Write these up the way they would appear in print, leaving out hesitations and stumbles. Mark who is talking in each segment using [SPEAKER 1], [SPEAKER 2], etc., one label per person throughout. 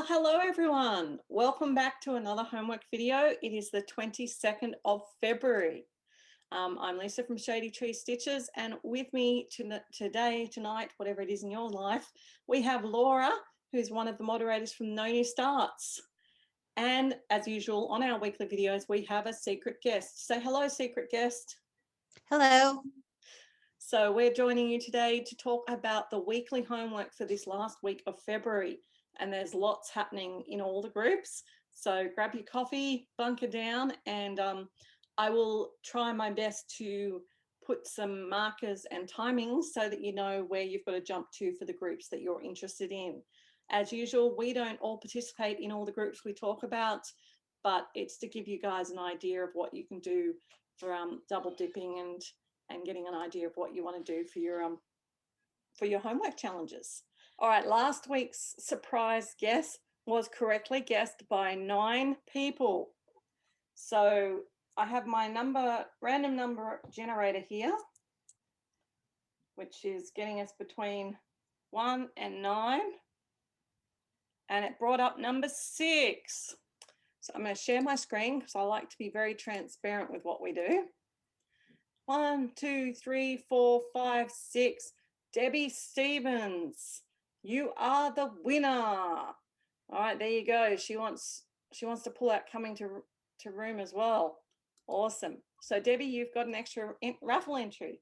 [SPEAKER 1] Well, hello everyone. Welcome back to another homework video. It is the 22nd of February. I'm Lisa from ShadyTreezStitchers, and with me tonight, whatever it is in your life, we have Laura, who's one of the moderators from NoNewStarts. And as usual, on our weekly videos, we have a secret guest. Say hello, secret guest.
[SPEAKER 2] Hello.
[SPEAKER 1] So we're joining you today to talk about the weekly homework for this last week of February. And there's lots happening in all the groups. So grab your coffee, bunker down, and I will try my best to put some markers and timings so that you know where you've got to jump to for the groups that you're interested in. As usual, we don't all participate in all the groups we talk about, but it's to give you guys an idea of what you can do for double dipping and getting an idea of what you want to do for your homework challenges. All right, last week's surprise guess was correctly guessed by 9 people. So I have my random number generator here, which is getting us between 1 and 9. And it brought up number 6. So I'm going to share my screen because I like to be very transparent with what we do. 1, 2, 3, 4, 5, 6. Debbie Stevens, you are the winner. All right, there you go. She wants to pull out coming to room as well. Awesome. So Debbie, you've got an extra raffle entry.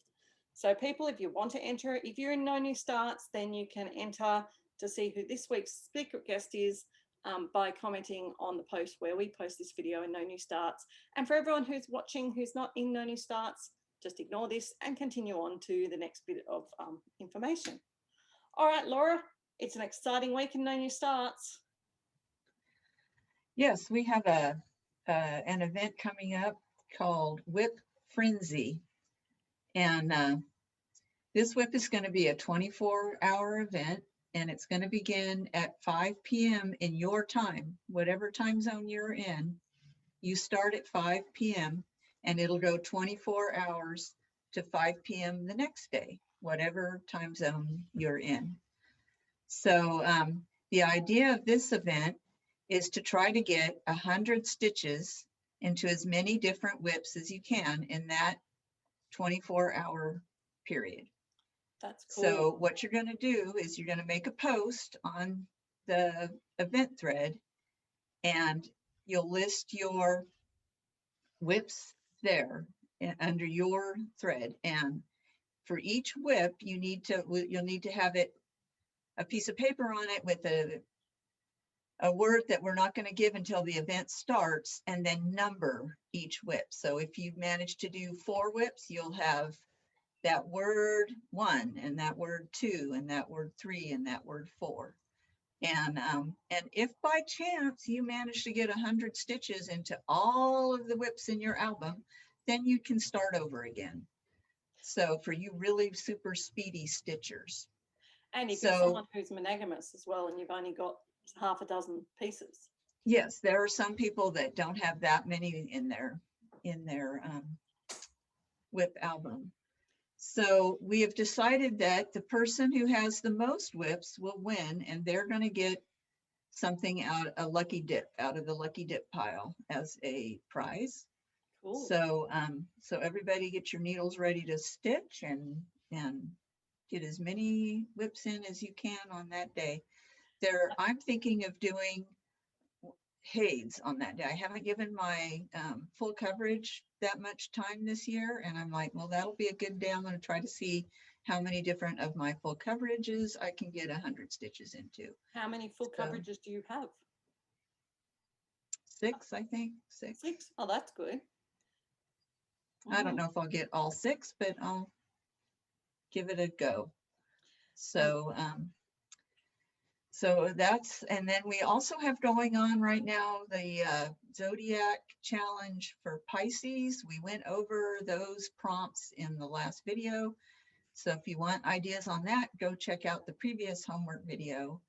[SPEAKER 1] So people, if you want to enter, if you're in NoNewStarts, then you can enter to see who this week's secret guest is by commenting on the post where we post this video in NoNewStarts. And for everyone who's watching who's not in NoNewStarts, just ignore this and continue on to the next bit of information. All right, Laura, it's an exciting week in NoNewStarts.
[SPEAKER 3] Yes, we have an event coming up called WIP Frenzy. And this WIP is going to be a 24-hour event, and it's going to begin at 5 p.m. in your time, whatever time zone you're in. You start at 5 p.m. and it'll go 24 hours to 5 p.m. the next day, whatever time zone you're in. So the idea of this event is to try to get 100 stitches into as many different WIPs as you can in that 24-hour period.
[SPEAKER 1] That's cool.
[SPEAKER 3] So what you're going to do is you're going to make a post on the event thread, and you'll list your WIPs there under your thread. And for each WIP, you'll need to have it, a piece of paper on it with a word that we're not going to give until the event starts, and then number each WIP. So if you manage to do 4 WIPs, you'll have that word 1 and that word 2 and that word 3 and that word 4. And if by chance you manage to get 100 stitches into all of the WIPs in your album, then you can start over again. So for you really super speedy stitchers.
[SPEAKER 1] And if you're someone who's monogamous as well and you've only got half a dozen pieces.
[SPEAKER 3] Yes, there are some people that don't have that many in their WIP album. So we have decided that the person who has the most WIPs will win, and they're going to get something a lucky dip out of the lucky dip pile as a prize.
[SPEAKER 1] Cool.
[SPEAKER 3] So so everybody get your needles ready to stitch and get as many WIPs in as you can on that day. I'm thinking of doing HAIDs on that day. I haven't given my full coverage that much time this year, and I'm like, well, that'll be a good day. I'm going to try to see how many different of my full coverages I can get 100 stitches into.
[SPEAKER 1] How many full coverages do you have?
[SPEAKER 3] 6, I think. 6.
[SPEAKER 1] Oh, that's good.
[SPEAKER 3] I don't know if I'll get all 6, but I'll give it a go. So so that's, and then we also have going on right now the Zodiac Challenge for Pisces. We went over those prompts in the last video. So if you want ideas on that, go check out the previous homework video.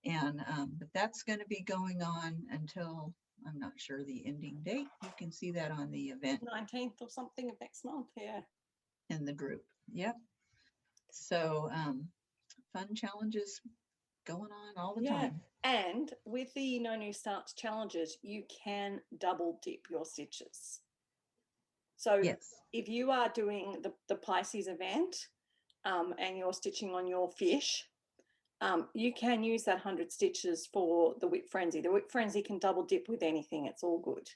[SPEAKER 3] And but that's going to be going on until, I'm not sure the ending date. You can see that on the event.
[SPEAKER 1] 19th or something of next month, yeah.
[SPEAKER 3] In the group, yep. So fun challenges going on all the
[SPEAKER 1] Yeah.
[SPEAKER 3] time.
[SPEAKER 1] And with the No New Starts challenges, you can double dip your stitches. So
[SPEAKER 3] Yes.
[SPEAKER 1] if you are doing the Pisces event and you're stitching on your fish, you can use that 100 stitches for the WIP Frenzy. The WIP Frenzy can double dip with anything. It's all good.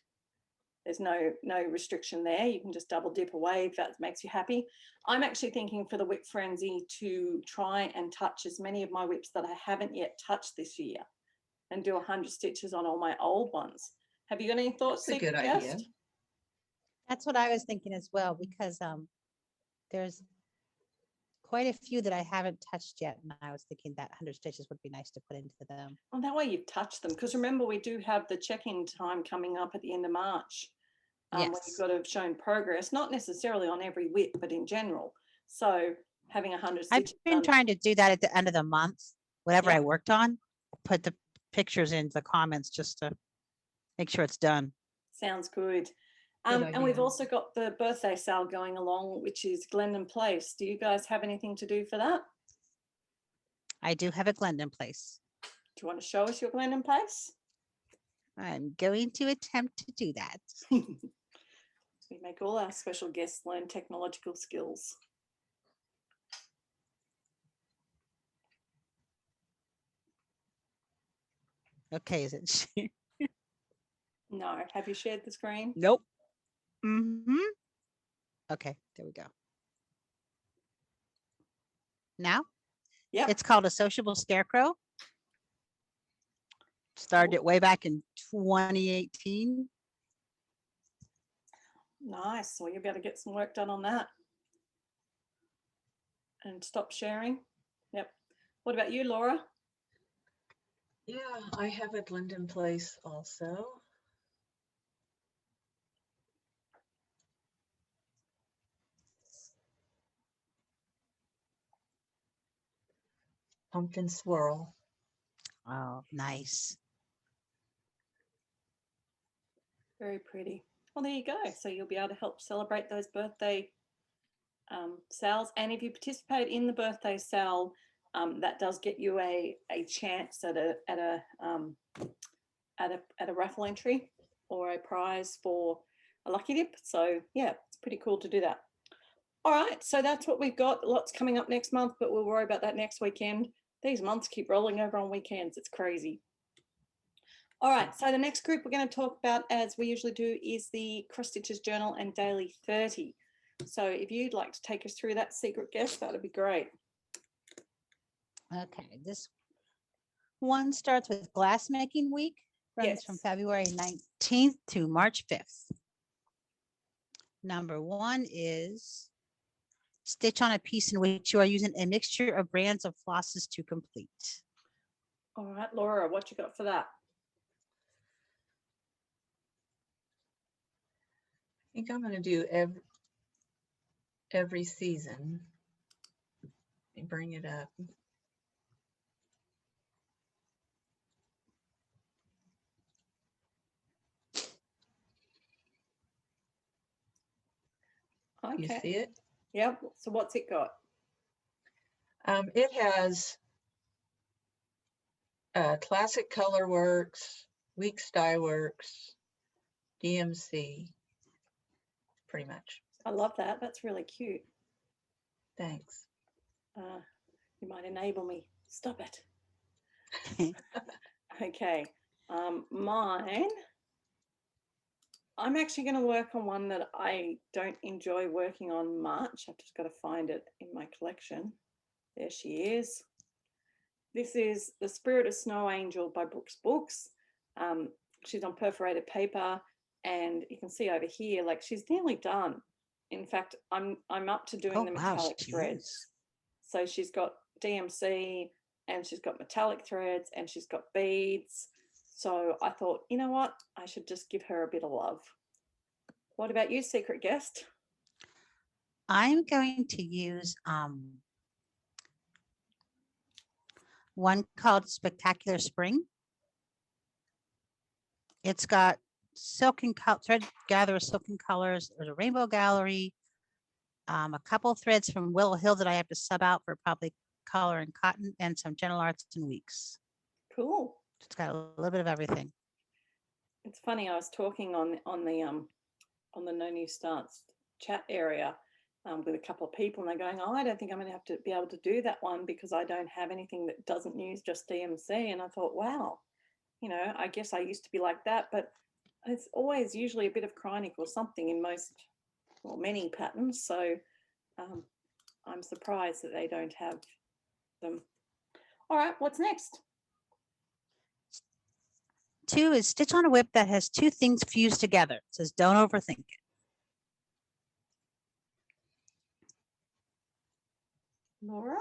[SPEAKER 1] There's no restriction there. You can just double dip away if that makes you happy. I'm actually thinking for the WIP Frenzy to try and touch as many of my WIPs that I haven't yet touched this year and do 100 stitches on all my old ones. Have you got any thoughts,
[SPEAKER 3] That's a good
[SPEAKER 1] Secret
[SPEAKER 3] idea.
[SPEAKER 1] Guest?
[SPEAKER 2] That's what I was thinking as well, because there's quite a few that I haven't touched yet, and I was thinking that 100 stitches would be nice to put into them.
[SPEAKER 1] Well, that way you've touched them, because remember we do have the check-in time coming up at the end of March. When you've
[SPEAKER 2] Yes.
[SPEAKER 1] got to have shown progress, not necessarily on every WIP, but in general. So having 100
[SPEAKER 2] I've
[SPEAKER 1] stitches
[SPEAKER 2] been
[SPEAKER 1] done,
[SPEAKER 2] trying to do that at the end of the month. Whatever
[SPEAKER 1] Yeah.
[SPEAKER 2] I worked on, put the pictures into the comments just to make sure it's done.
[SPEAKER 1] sounds good.
[SPEAKER 3] Good
[SPEAKER 1] And we've
[SPEAKER 3] idea.
[SPEAKER 1] also got the birthday sale going along, which is Glendon Place. Do you guys have anything to do for that?
[SPEAKER 2] I do have a Glendon Place.
[SPEAKER 1] Do you want to show us your Glendon Place?
[SPEAKER 2] I'm going to attempt to do that.
[SPEAKER 1] We make all our special guests learn technological skills.
[SPEAKER 2] Okay, is it?
[SPEAKER 1] No, have you shared the screen?
[SPEAKER 2] Nope. Okay, there we go. Now?
[SPEAKER 1] Yep.
[SPEAKER 2] It's called A Sociable Scarecrow. Started it way back in 2018.
[SPEAKER 1] Nice. Well, you'll be able to get some work done on that. And stop sharing. Yep. What about you, Laura?
[SPEAKER 3] Yeah, I have a Glendon Place also. Pumpkin swirl.
[SPEAKER 2] Oh, nice.
[SPEAKER 1] Very pretty. Well, there you go. So you'll be able to help celebrate those birthday sales. And if you participate in the birthday sale, that does get you a chance at a raffle entry or a prize for a lucky dip. So yeah, it's pretty cool to do that. All right, so that's what we've got. Lots coming up next month, but we'll worry about that next weekend. These months keep rolling over on weekends. It's crazy. All right, so the next group we're going to talk about, as we usually do, is the Cross Stitches Journal and Daily 30. So if you'd like to take us through that, Secret Guest, that would be great.
[SPEAKER 2] Okay, this one starts with Glassmaking Week, runs from
[SPEAKER 1] Yes.
[SPEAKER 2] February 19th to March 5th. Number one is stitch on a piece in which you are using a mixture of brands of flosses to complete.
[SPEAKER 1] All right, Laura, what you got for that?
[SPEAKER 3] I think I'm going to do every season. Let me bring it up.
[SPEAKER 1] Okay.
[SPEAKER 3] You see it?
[SPEAKER 1] Yep. So what's it got?
[SPEAKER 3] It has Classic Color Works, Weeks Dye Works, DMC, pretty much.
[SPEAKER 1] I love that. That's really cute.
[SPEAKER 3] Thanks.
[SPEAKER 1] You might enable me. Stop it. Okay. Mine, I'm actually going to work on one that I don't enjoy working on much. I've just got to find it in my collection. There she is. This is The Spirit of Snow Angel by Brooks Books. She's on perforated paper, and you can see over here, like, she's nearly done. In fact, I'm up to doing the metallic threads. So she's got DMC, and she's got metallic threads, and she's got beads. So I thought, you know what? I should just give her a bit of love. What about you, Secret Guest?
[SPEAKER 2] I'm going to use one called Spectacular Spring. It's got silken thread gather silken colors. There's a rainbow gallery, a couple threads from Willow Hill that I have to sub out for probably color and cotton, and some gentle arts and weeks.
[SPEAKER 1] Cool.
[SPEAKER 2] It's got a little bit of everything.
[SPEAKER 1] It's funny. I was talking on the NoNewStarts chat area with a couple of people, and they're going, "Oh, I don't think I'm going to have to be able to do that one because I don't have anything that doesn't use just DMC." And I thought, wow, you know, I guess I used to be like that, but it's always usually a bit of Krynic or something in most, or many patterns. So I'm surprised that they don't have them. All right, what's next?
[SPEAKER 2] 2 is stitch on a WIP that has 2 things fused together. It says don't overthink it.
[SPEAKER 1] Laura?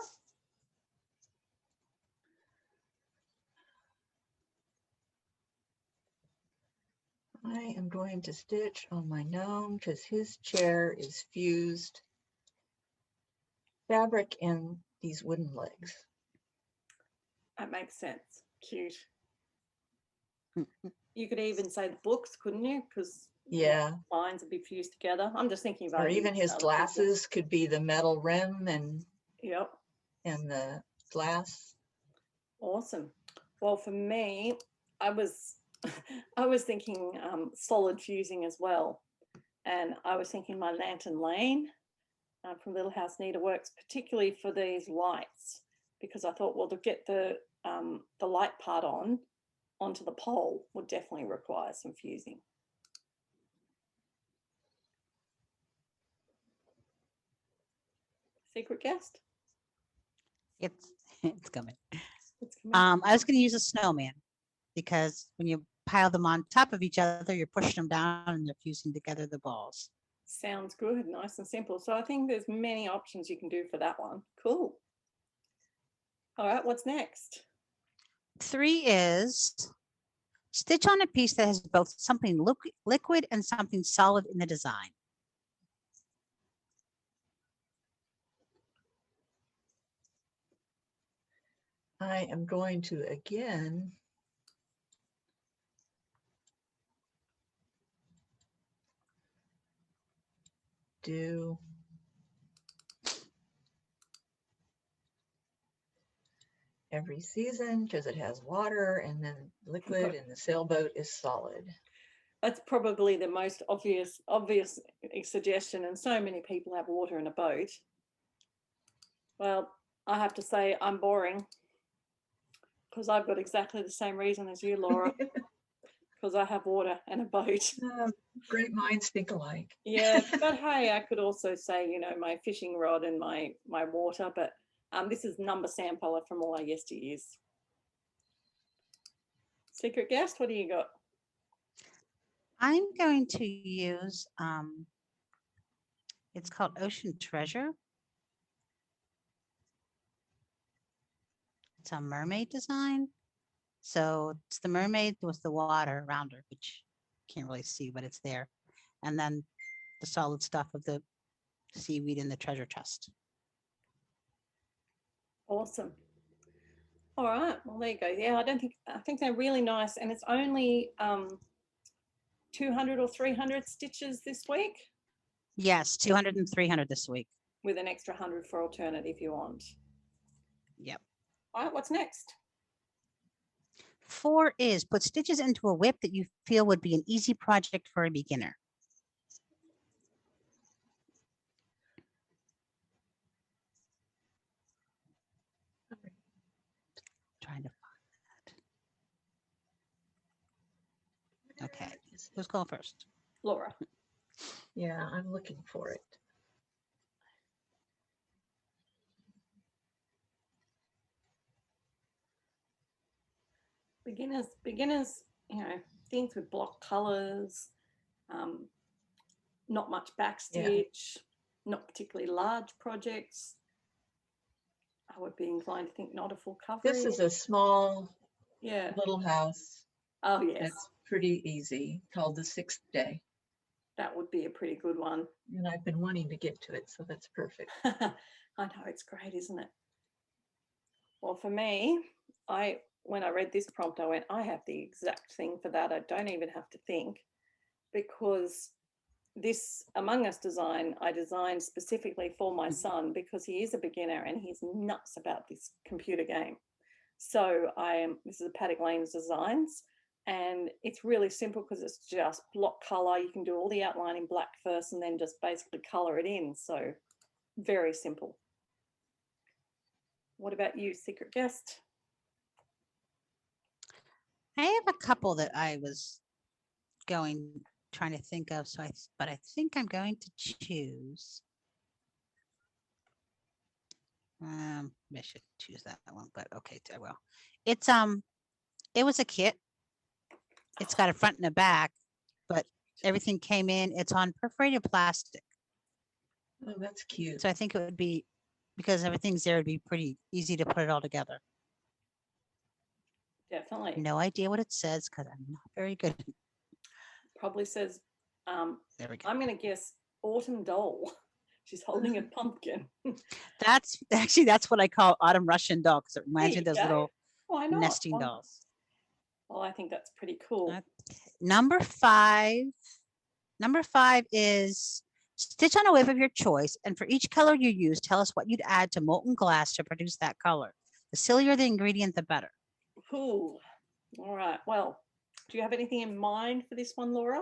[SPEAKER 3] I am going to stitch on my gnome because his chair is fused fabric and these wooden legs.
[SPEAKER 1] That makes sense. Cute. You could even say the books, couldn't you? Because
[SPEAKER 3] Yeah.
[SPEAKER 1] lines would be fused together. I'm just thinking about
[SPEAKER 3] Or even his glasses could be the metal rim and
[SPEAKER 1] Yep.
[SPEAKER 3] and the glass.
[SPEAKER 1] Awesome. Well, for me, I was thinking solid fusing as well, and I was thinking my Lantern Lane from Little House Needleworks, particularly for these lights, because I thought, well, to get the light part onto the pole would definitely require some fusing. Secret guest?
[SPEAKER 2] It's coming.
[SPEAKER 1] It's coming.
[SPEAKER 2] I was going to use a snowman because when you pile them on top of each other, you're pushing them down and they're fusing together the balls.
[SPEAKER 1] Sounds good, nice and simple. So I think there's many options you can do for that one. Cool. All right, what's next?
[SPEAKER 2] 3 is stitch on a piece that has both something liquid and something solid in the design.
[SPEAKER 3] I am going to again do every season because it has water and then liquid and the sailboat is solid.
[SPEAKER 1] That's probably the most obvious suggestion, and so many people have water in a boat. Well, I have to say I'm boring because I've got exactly the same reason as you, Laura, because I have water and a boat.
[SPEAKER 3] Great minds think alike.
[SPEAKER 1] Yeah, but hey, I could also say, you know, my fishing rod and my water, but this is number sampler from all our yesteryears. Secret guest, what do you got?
[SPEAKER 2] I'm going to use, it's called Ocean Treasure. It's a mermaid design. So it's the mermaid with the water around her, which you can't really see, but it's there. And then the solid stuff of the seaweed in the treasure chest.
[SPEAKER 1] Awesome. All right, well, there you go. Yeah, I think they're really nice, and it's only 200 or 300 stitches this week.
[SPEAKER 2] Yes, 200 and 300 this week.
[SPEAKER 1] With an extra 100 for alternate if you want.
[SPEAKER 2] Yep.
[SPEAKER 1] All right, what's next?
[SPEAKER 2] 4 is put stitches into a WIP that you feel would be an easy project for a beginner. Trying to find that. Okay, who's going first?
[SPEAKER 1] Laura.
[SPEAKER 3] Yeah, I'm looking for it.
[SPEAKER 1] Beginners, you know, things with block colors, not much backstitch, not particularly large projects. I would be inclined to think not a full coverage.
[SPEAKER 3] This is a small little house.
[SPEAKER 1] Oh, yes.
[SPEAKER 3] That's pretty easy, called The Sixth Day.
[SPEAKER 1] That would be a pretty good one.
[SPEAKER 3] And I've been wanting to get to it, so that's perfect.
[SPEAKER 1] I know, it's great, isn't it? Well, for me, when I read this prompt, I went, I have the exact thing for that. I don't even have to think, because this Among Us design, I designed specifically for my son because he is a beginner and he's nuts about this computer game. So this is a Paddock Lane's designs, and it's really simple because it's just block color. You can do all the outline in black first and then just basically color it in. So very simple. What about you, secret guest?
[SPEAKER 2] I have a couple that I was trying to think of. But I think I'm going to choose. I should choose that one, but okay, I will. It's it was a kit. It's got a front and a back, but everything came in. It's on perforated plastic.
[SPEAKER 3] Oh, that's cute.
[SPEAKER 2] So I think it would be, because everything's there, it'd be pretty easy to put it all together.
[SPEAKER 1] Definitely.
[SPEAKER 2] No idea what it says because I'm not very good.
[SPEAKER 1] Probably says,
[SPEAKER 2] There we go.
[SPEAKER 1] I'm going to guess autumn doll. She's holding a pumpkin.
[SPEAKER 2] That's what I call autumn Russian doll, because it reminds me of
[SPEAKER 1] There
[SPEAKER 2] those
[SPEAKER 1] you go.
[SPEAKER 2] little
[SPEAKER 1] Why not?
[SPEAKER 2] nesting
[SPEAKER 1] Why not?
[SPEAKER 2] dolls.
[SPEAKER 1] Well, I think that's pretty cool.
[SPEAKER 2] Okay. Number five is stitch on a WIP of your choice, and for each color you use, tell us what you'd add to molten glass to produce that color. The sillier the ingredient, the better.
[SPEAKER 1] Cool. All right. Well, do you have anything in mind for this one, Laura?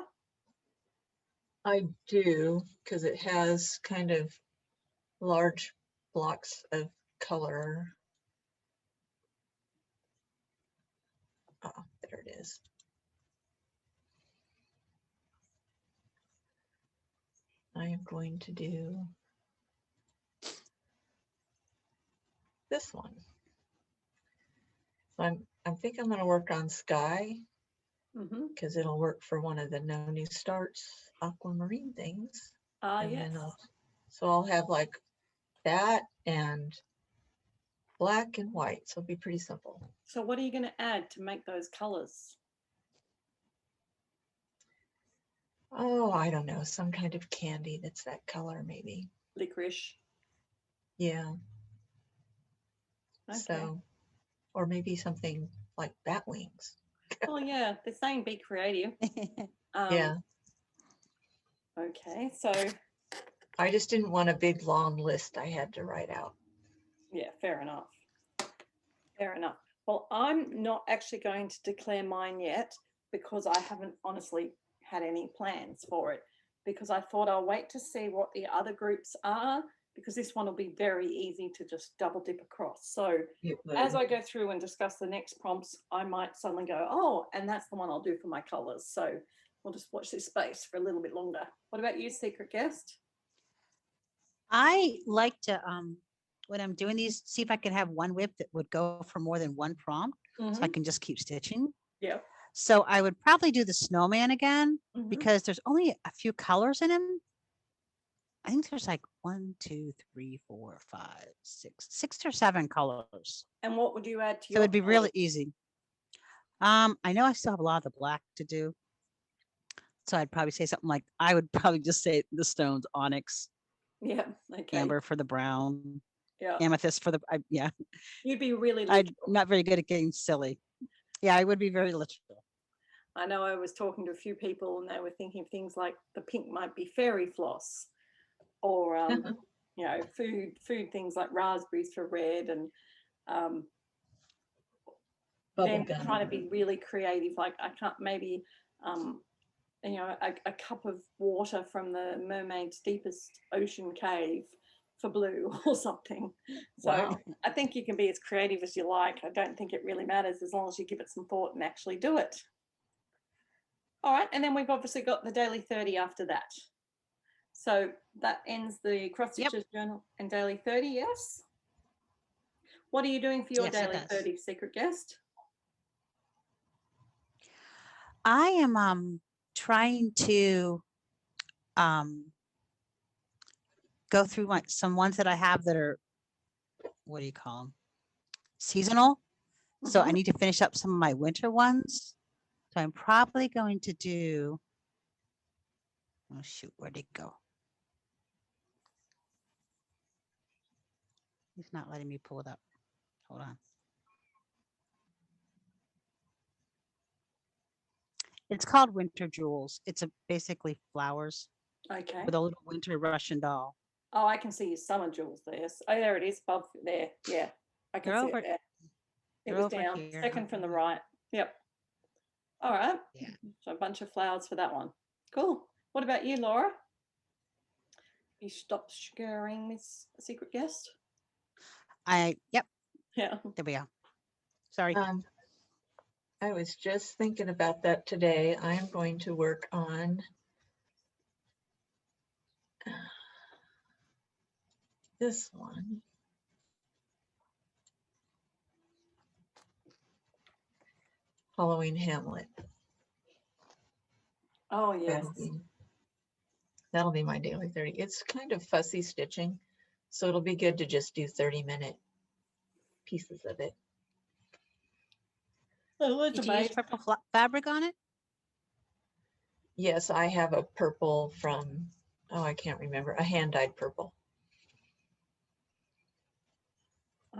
[SPEAKER 3] I do, because it has kind of large blocks of color. Oh, there it is. I am going to do this one. So I think I'm going to work on sky, because it'll work for one of the NoNewStarts aquamarine things. And
[SPEAKER 1] Yes.
[SPEAKER 3] then so I'll have like that and black and white. So it'll be pretty simple.
[SPEAKER 1] So what are you going to add to make those colors?
[SPEAKER 3] Oh, I don't know. Some kind of candy that's that color, maybe.
[SPEAKER 1] Licorice.
[SPEAKER 3] Yeah.
[SPEAKER 1] Okay.
[SPEAKER 3] So, or maybe something like bat wings.
[SPEAKER 1] Oh yeah, they're saying be creative.
[SPEAKER 3] Yeah.
[SPEAKER 1] Okay, so
[SPEAKER 3] I just didn't want a big long list I had to write out.
[SPEAKER 1] yeah, fair enough. Fair enough. Well, I'm not actually going to declare mine yet because I haven't honestly had any plans for it, because I thought I'll wait to see what the other groups are, because this one will be very easy to just double dip across. So as I go through and discuss the next prompts, I might suddenly go, oh, and that's the one I'll do for my colors. So we'll just watch this space for a little bit longer. What about you, secret guest?
[SPEAKER 2] I like to, when I'm doing these, see if I can have one WIP that would go for more than one prompt, so I can just keep stitching.
[SPEAKER 1] Yeah.
[SPEAKER 2] So I would probably do the snowman again, because there's only a few colors in him. I think there's like 1, 2, 3, 4, 5, 6 or 7 colors.
[SPEAKER 1] And what would you add to
[SPEAKER 2] So
[SPEAKER 1] your
[SPEAKER 2] it'd be
[SPEAKER 1] colors?
[SPEAKER 2] really easy. I know I still have a lot of the black to do. So I'd probably say something like, I would probably just say the stones, onyx,
[SPEAKER 1] Yeah. Okay.
[SPEAKER 2] amber for the brown,
[SPEAKER 1] Yeah.
[SPEAKER 2] amethyst for the, yeah.
[SPEAKER 1] You'd be really
[SPEAKER 2] I'm
[SPEAKER 1] literal.
[SPEAKER 2] not very good at getting silly. Yeah, I would be very literal.
[SPEAKER 1] I know I was talking to a few people and they were thinking of things like the pink might be fairy floss, or you know, food things like raspberries for red, and then trying to be really creative. Like I can't, maybe you know, a cup of water from the mermaid's deepest ocean cave for blue or something. So
[SPEAKER 3] Wow.
[SPEAKER 1] I think you can be as creative as you like. I don't think it really matters as long as you give it some thought and actually do it. All right, and then we've obviously got the daily 30 after that. So that ends the cross stitches journal and daily 30, yes? What are you doing for your
[SPEAKER 2] Yes, it
[SPEAKER 1] daily
[SPEAKER 2] does.
[SPEAKER 1] 30, secret guest?
[SPEAKER 2] I am trying to go through some ones that I have that are, what do you call them? Seasonal. So I need to finish up some of my winter ones. So I'm probably going to do, oh shoot, where'd it go? He's not letting me pull it up. Hold on. It's called Winter Jewels. It's basically flowers.
[SPEAKER 1] Okay.
[SPEAKER 2] with a little winter Russian doll.
[SPEAKER 1] Oh, I can see your summer jewels there. Oh, there it is, above there. Yeah, I can
[SPEAKER 2] They're
[SPEAKER 1] see
[SPEAKER 2] over,
[SPEAKER 1] it there. It
[SPEAKER 2] they're
[SPEAKER 1] was
[SPEAKER 2] over
[SPEAKER 1] down,
[SPEAKER 2] here.
[SPEAKER 1] second from the right. Yep. All right.
[SPEAKER 2] Yeah.
[SPEAKER 1] So a bunch of flowers for that one. Cool. What about you, Laura? You stopped sharing this secret guest?
[SPEAKER 2] Yep,
[SPEAKER 1] Yeah.
[SPEAKER 2] there we go. Sorry.
[SPEAKER 3] I was just thinking about that today. I'm going to work on this one. Halloween Hamlet.
[SPEAKER 1] Oh, yes.
[SPEAKER 3] That'll be my daily 30. It's kind of fussy stitching, so it'll be good to just do 30-minute pieces of it.
[SPEAKER 1] Oh, that's
[SPEAKER 2] Did you use
[SPEAKER 1] amazing.
[SPEAKER 2] purple fabric on it?
[SPEAKER 3] Yes, I have a purple from, oh, I can't remember, a hand-dyed purple.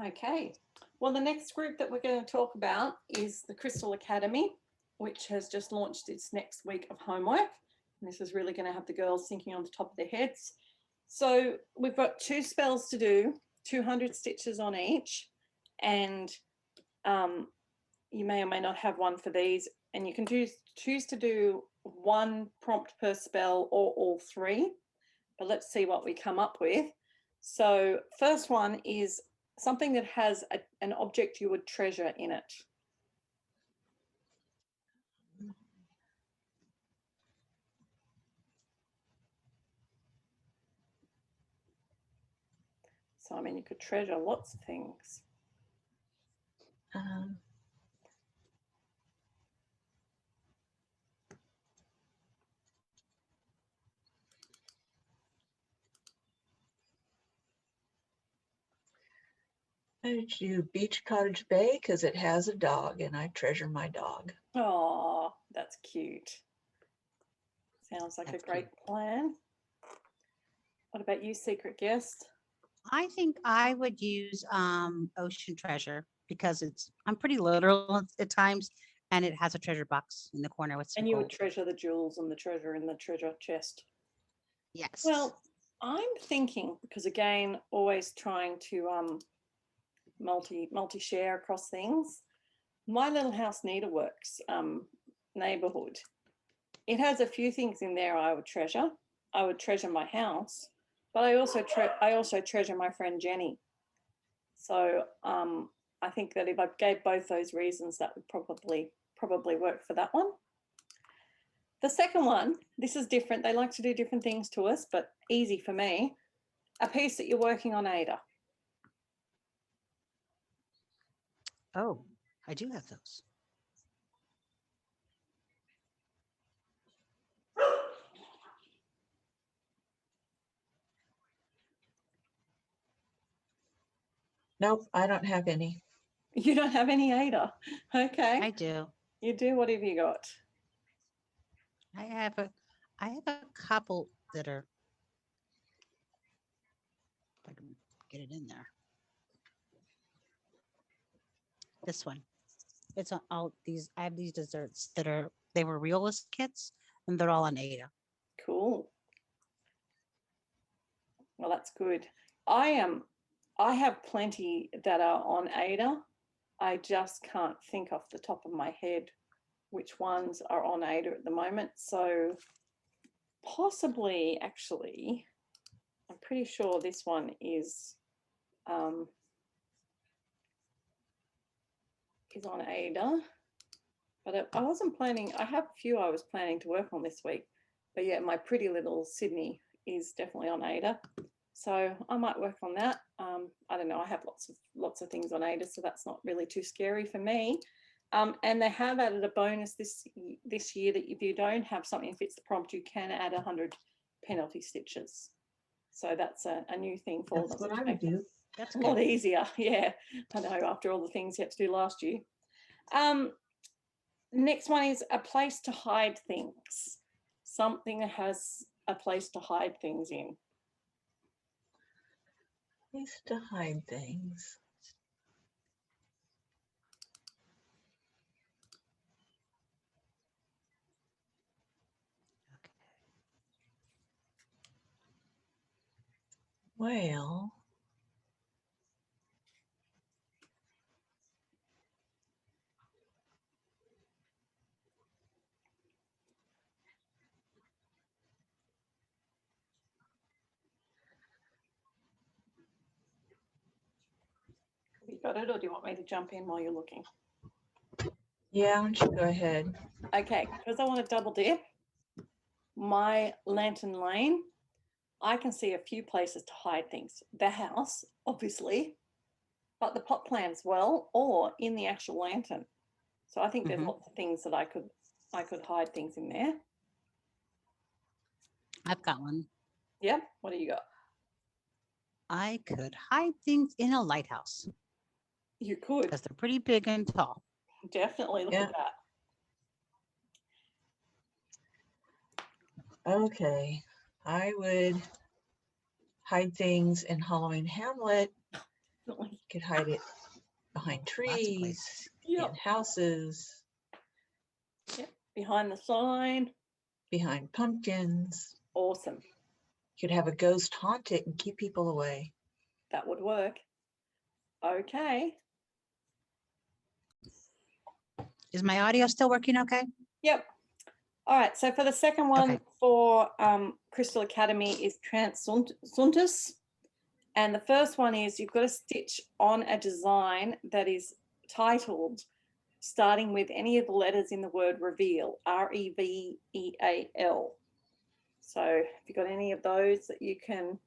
[SPEAKER 1] Okay. Well, the next group that we're going to talk about is the Crystal Academy, which has just launched its next week of homework. And this is really going to have the girls thinking on the top of their heads. So we've got 2 spells to do, 200 stitches on each. And you may or may not have one for these. And you can choose to do 1 prompt per spell or all 3. But let's see what we come up with. So first one is something that has an object you would treasure in it. So, I mean, you could treasure lots of things.
[SPEAKER 3] I do Beach Cottage Bay because it has a dog and I treasure my dog.
[SPEAKER 1] Oh, that's cute. Sounds like
[SPEAKER 2] That's
[SPEAKER 1] a great
[SPEAKER 2] cute.
[SPEAKER 1] plan. What about you, secret guest?
[SPEAKER 2] I think I would use Ocean Treasure because I'm pretty literal at times, and it has a treasure box in the corner with some
[SPEAKER 1] And you would
[SPEAKER 2] gold.
[SPEAKER 1] treasure the jewels and the treasure in the treasure chest.
[SPEAKER 2] Yes.
[SPEAKER 1] Well, I'm thinking, because again, always trying to multi-share across things. My Little House Needleworks neighborhood, it has a few things in there I would treasure. I would treasure my house, but I also treasure my friend Jenny. So I think that if I gave both those reasons, that would probably work for that one. The second one, this is different. They like to do different things to us, but easy for me. A piece that you're working on, Ada.
[SPEAKER 2] Oh, I do have those.
[SPEAKER 3] Nope, I don't have any.
[SPEAKER 1] You don't have any Ada. Okay.
[SPEAKER 2] I do.
[SPEAKER 1] You do. What have you got?
[SPEAKER 2] I have a couple that are. If I can get it in there. This one. It's on all these. I have these desserts they were realist kits, and they're all on Ada.
[SPEAKER 1] Cool. Well, that's good. I have plenty that are on Ada. I just can't think off the top of my head which ones are on Ada at the moment. So possibly, actually, I'm pretty sure this one is on Ada. But I wasn't planning. I have a few I was planning to work on this week. But yeah, my pretty little Sydney is definitely on Ada. So I might work on that. I don't know. I have lots of things on Ada, so that's not really too scary for me. And they have added a bonus this year that if you don't have something that fits the prompt, you can add 100 penalty stitches. So that's a new thing for
[SPEAKER 3] That's
[SPEAKER 1] them.
[SPEAKER 3] what I would do.
[SPEAKER 2] That's
[SPEAKER 1] A
[SPEAKER 2] good.
[SPEAKER 1] lot easier. Yeah, I know. After all the things you had to do last year. Next one is a place to hide things. Something that has a place to hide things in.
[SPEAKER 3] Place to hide things. Well,
[SPEAKER 1] You got it, or do you want me to jump in while you're looking?
[SPEAKER 3] yeah, why don't you go ahead?
[SPEAKER 1] Okay, because I want to double dip my lantern lane, I can see a few places to hide things. The house, obviously, but the pot plant as well, or in the actual lantern. So I think there's
[SPEAKER 2] Mhm.
[SPEAKER 1] lots of things that I could hide things in there.
[SPEAKER 2] I've got one.
[SPEAKER 1] Yep. What do you got?
[SPEAKER 2] I could hide things in a lighthouse
[SPEAKER 1] You could
[SPEAKER 2] because they're pretty big and tall.
[SPEAKER 1] definitely look
[SPEAKER 3] Yeah.
[SPEAKER 1] at that.
[SPEAKER 3] Okay, I would hide things in Halloween Hamlet.
[SPEAKER 1] Definitely.
[SPEAKER 3] Could hide it behind
[SPEAKER 2] Lots of
[SPEAKER 3] trees,
[SPEAKER 2] places.
[SPEAKER 1] Yep.
[SPEAKER 3] in houses,
[SPEAKER 1] Behind the sign.
[SPEAKER 3] behind pumpkins.
[SPEAKER 1] Awesome.
[SPEAKER 3] You could have a ghost haunt it and keep people away.
[SPEAKER 1] That would work. Okay.
[SPEAKER 2] Is my audio still working okay?
[SPEAKER 1] Yep. All right. So for the second one
[SPEAKER 2] Okay.
[SPEAKER 1] for Crystal Academy is Transuntus. And the first one is you've got to stitch on a design that is titled starting with any of the letters in the word reveal, R-E-V-E-A-L. So if you've got any of those that you can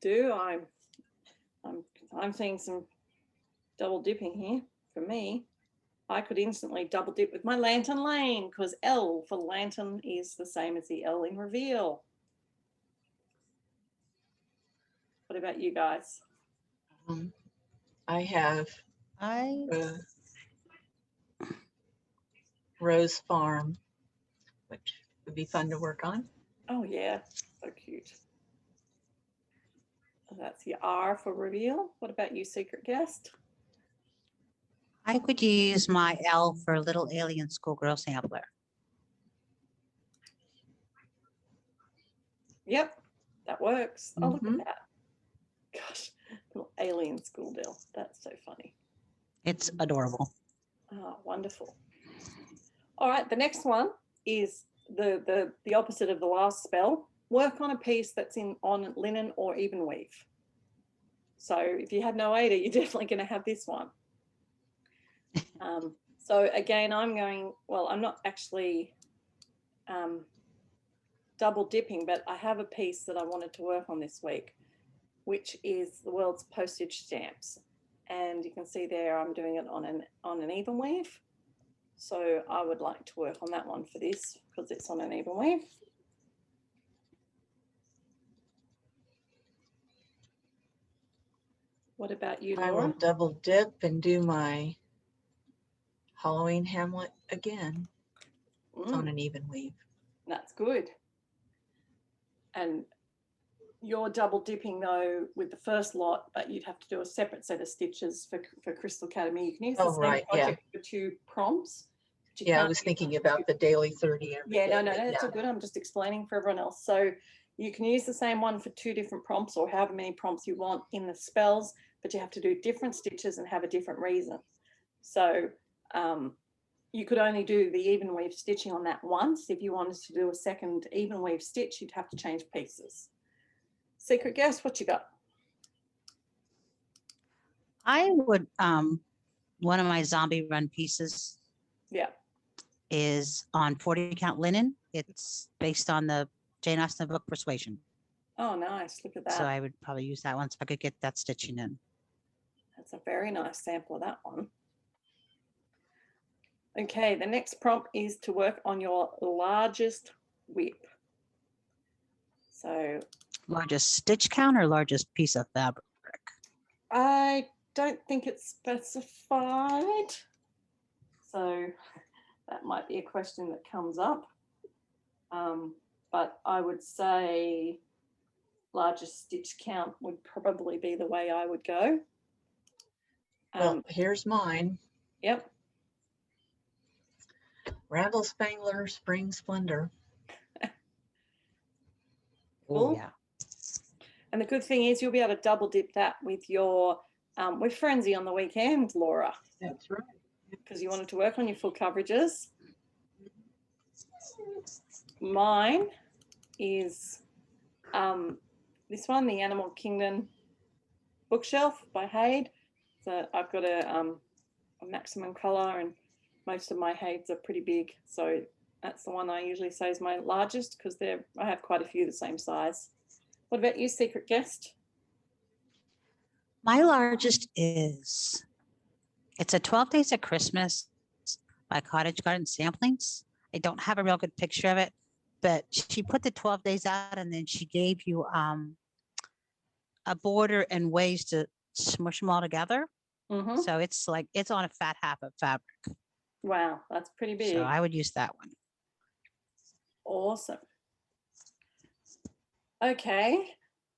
[SPEAKER 1] do, I'm seeing some double dipping here for me. I could instantly double dip with my lantern lane because L for lantern is the same as the L in reveal. What about you guys?
[SPEAKER 3] I have
[SPEAKER 2] I
[SPEAKER 3] Rose Farm, which would be fun to work on.
[SPEAKER 1] Oh yeah, so cute. That's the R for reveal. What about you, secret guest?
[SPEAKER 2] I could use my L for Little Alien Schoolgirl Sampler.
[SPEAKER 1] Yep, that works. Oh, look
[SPEAKER 3] Mhm.
[SPEAKER 1] at that. Gosh, little alien school girl. That's so funny.
[SPEAKER 2] It's adorable.
[SPEAKER 1] Oh, wonderful. All right, the next one is the opposite of the last spell. Work on a piece that's on linen or even weave. So if you had no Ada, you're definitely going to have this one. So again, I'm not actually double dipping, but I have a piece that I wanted to work on this week, which is the world's postage stamps. And you can see there I'm doing it on an even weave. So I would like to work on that one for this because it's on an even weave. What about you,
[SPEAKER 3] I
[SPEAKER 1] Laura?
[SPEAKER 3] will double dip and do my Halloween Hamlet again. It's on an even weave.
[SPEAKER 1] That's good. And you're double dipping though with the first lot, but you'd have to do a separate set of stitches for Crystal Academy. You can use the same project for 2 prompts.
[SPEAKER 3] Yeah, I was thinking about the daily 30 every day.
[SPEAKER 1] Yeah, no, that's all good. I'm just explaining for everyone else. So you can use the same one for 2 different prompts or however many prompts you want in the spells, but you have to do different stitches and have a different reason. So you could only do the even weave stitching on that once. If you wanted to do a second even weave stitch, you'd have to change pieces. Secret guess, what you got?
[SPEAKER 2] I would, one of my zombie run pieces
[SPEAKER 1] Yeah.
[SPEAKER 2] is on 40 count linen. It's based on the Jane Austen book Persuasion.
[SPEAKER 1] Oh, nice. Look at that.
[SPEAKER 2] So I would probably use that one so I could get that stitching in.
[SPEAKER 1] That's a very nice sample of that one. Okay, the next prompt is to work on your largest WIP. So
[SPEAKER 2] largest stitch count or largest piece of fabric?
[SPEAKER 1] I don't think it's specified. So that might be a question that comes up. But I would say largest stitch count would probably be the way I would go.
[SPEAKER 3] Well, here's mine.
[SPEAKER 1] Yep.
[SPEAKER 3] Rattle Spangler Spring Splendor.
[SPEAKER 2] Oh, yeah.
[SPEAKER 1] And the good thing is you'll be able to double dip that with your WIP Frenzy on the weekend, Laura,
[SPEAKER 3] That's right.
[SPEAKER 1] because you wanted to work on your full coverages. Mine is this one, the Animal Kingdom bookshelf by Haid. So I've got a maximum color, and most of my Haids are pretty big. So that's the one I usually say is my largest, because I have quite a few the same size. What about you, secret guest?
[SPEAKER 2] My largest it's a 12 Days of Christmas by Cottage Garden Samplings. I don't have a real good picture of it, but she put the 12 days out, and then she gave you a border and ways to smush them all together.
[SPEAKER 1] Mm-hmm.
[SPEAKER 2] So it's like, it's on a fat half of fabric.
[SPEAKER 1] Wow, that's pretty big.
[SPEAKER 2] So I would use that one.
[SPEAKER 1] Awesome. Okay.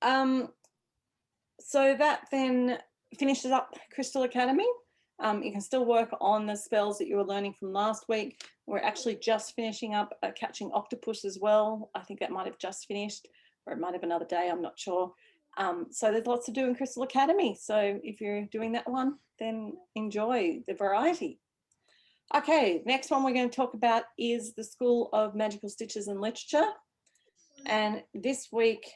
[SPEAKER 1] So that then finishes up Crystal Academy. You can still work on the spells that you were learning from last week. We're actually just finishing up Catching Octopus as well. I think that might have just finished, or it might have another day, I'm not sure. So there's lots to do in Crystal Academy. So if you're doing that one, then enjoy the variety. Okay, next one we're going to talk about is the School of Magical Stitches and Literature. And this week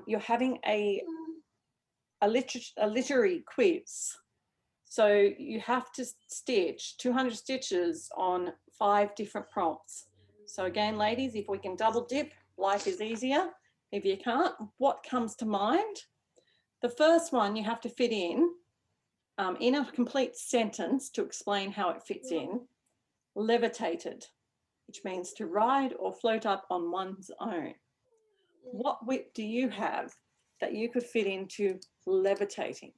[SPEAKER 1] you're having a literary quiz. So you have to stitch 200 stitches on 5 different prompts. So again, ladies, if we can double dip, life is easier. If you can't, what comes to mind? The first one you have to fit in a complete sentence to explain how it fits in. Levitated, which means to ride or float up on one's own. What WIP do you have that you could fit into levitating?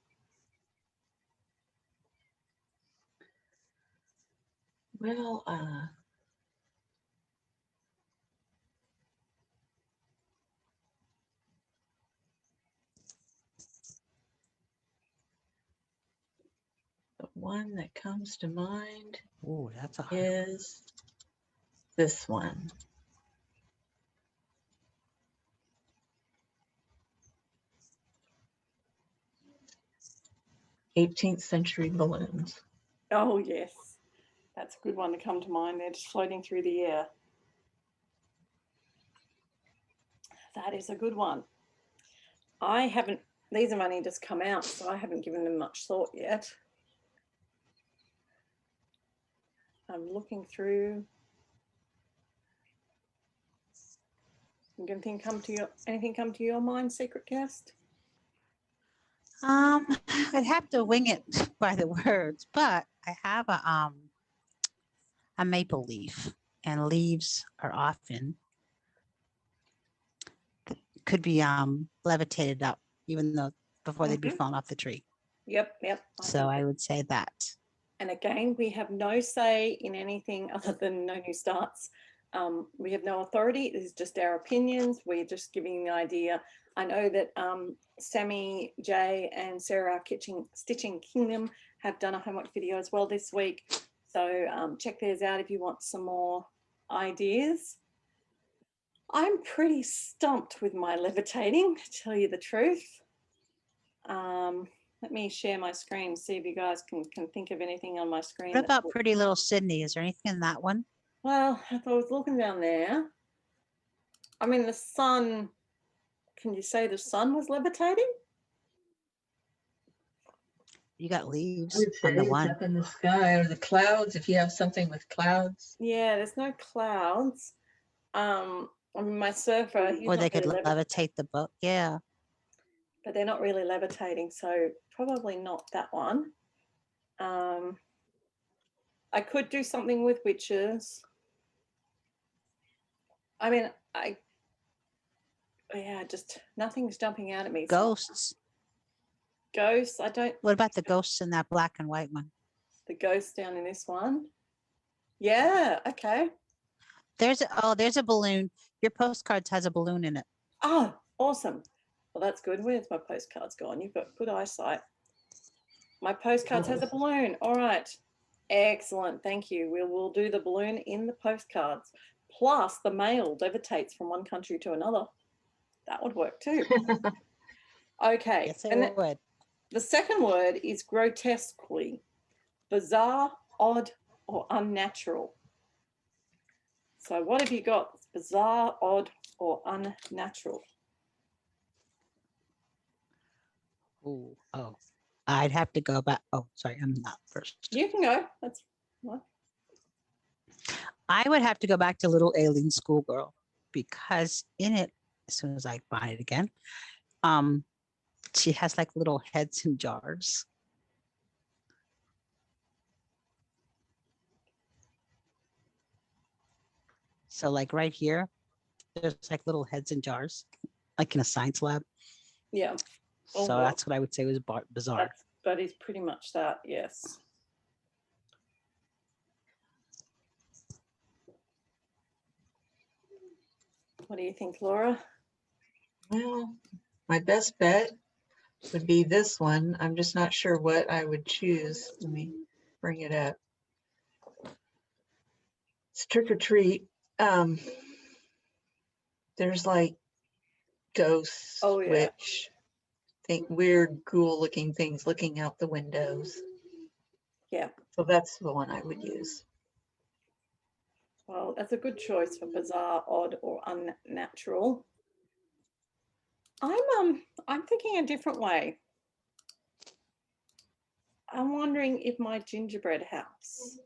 [SPEAKER 3] Well, the one that comes to mind
[SPEAKER 2] Oh, that's a
[SPEAKER 3] is this one. '18th century balloons.
[SPEAKER 1] Oh, yes. That's a good one to come to mind. They're just floating through the air. That is a good one. These have only just come out, so I haven't given them much thought yet. I'm looking through. Anything come to your mind, secret guest?
[SPEAKER 2] I'd have to wing it by the words, but I have a maple leaf, and leaves are often could be levitated up, even though before they'd be falling off the tree.
[SPEAKER 1] Yep.
[SPEAKER 2] So I would say that.
[SPEAKER 1] And again, we have no say in anything other than No New Starts. We have no authority. This is just our opinions. We're just giving you an idea. I know that Sammy, Jay, and Sarah Stitching Kingdom have done a homework video as well this week. So check theirs out if you want some more ideas. I'm pretty stumped with my levitating, to tell you the truth. Let me share my screen, see if you guys can think of anything on my screen.
[SPEAKER 2] What about Pretty Little Sydney? Is there anything in that one?
[SPEAKER 1] Well, if I was looking down there, I mean, the sun, can you say the sun was levitating?
[SPEAKER 2] You got leaves
[SPEAKER 3] I would say
[SPEAKER 2] on the
[SPEAKER 3] it's
[SPEAKER 2] one.
[SPEAKER 3] up in the sky, or the clouds, if you have something with clouds.
[SPEAKER 1] Yeah, there's no clouds. I mean, my surfer, he's
[SPEAKER 2] Or they
[SPEAKER 1] not
[SPEAKER 2] could
[SPEAKER 1] really
[SPEAKER 2] levitate the boat. Yeah.
[SPEAKER 1] but they're not really levitating, so probably not that one. I could do something with witches. I mean, just nothing's jumping out at me.
[SPEAKER 2] Ghosts.
[SPEAKER 1] Ghosts, I don't.
[SPEAKER 2] What about the ghosts in that black and white one?
[SPEAKER 1] The ghost down in this one. Yeah, okay.
[SPEAKER 2] There's a balloon. Your postcards has a balloon in it.
[SPEAKER 1] Oh, awesome. Well, that's good. Where's my postcards gone? You've got good eyesight. My postcards has a balloon. All right. Excellent. Thank you. We'll do the balloon in the postcards. Plus the mail levitates from one country to another. That would work too. Okay.
[SPEAKER 2] Yes, I
[SPEAKER 1] And
[SPEAKER 2] would.
[SPEAKER 1] the second word is grotesquely, bizarre, odd, or unnatural. So what have you got? Bizarre, odd, or unnatural?
[SPEAKER 2] Ooh, oh, I'd have to go back. Oh, sorry, I'm not first.
[SPEAKER 1] You can go. That's what.
[SPEAKER 2] I would have to go back to Little Alien Schoolgirl because in it, as soon as I find it again, um, she has like little heads in jars. So like right here, there's like little heads in jars, like in a science lab.
[SPEAKER 1] Yeah. Oh,
[SPEAKER 2] So
[SPEAKER 1] well,
[SPEAKER 2] that's what I would say was bizarre.
[SPEAKER 1] that is pretty much that. Yes. What do you think, Laura?
[SPEAKER 3] Well, my best bet would be this one. I'm just not sure what I would choose. Let me bring it up. It's trick or treat. There's like ghosts,
[SPEAKER 1] Oh, yeah.
[SPEAKER 3] witch, think weird, ghoul looking things looking out the windows.
[SPEAKER 1] Yeah.
[SPEAKER 3] So that's the one I would use.
[SPEAKER 1] Well, that's a good choice for bizarre, odd, or unnatural. I'm thinking a different way. I'm wondering if my gingerbread house,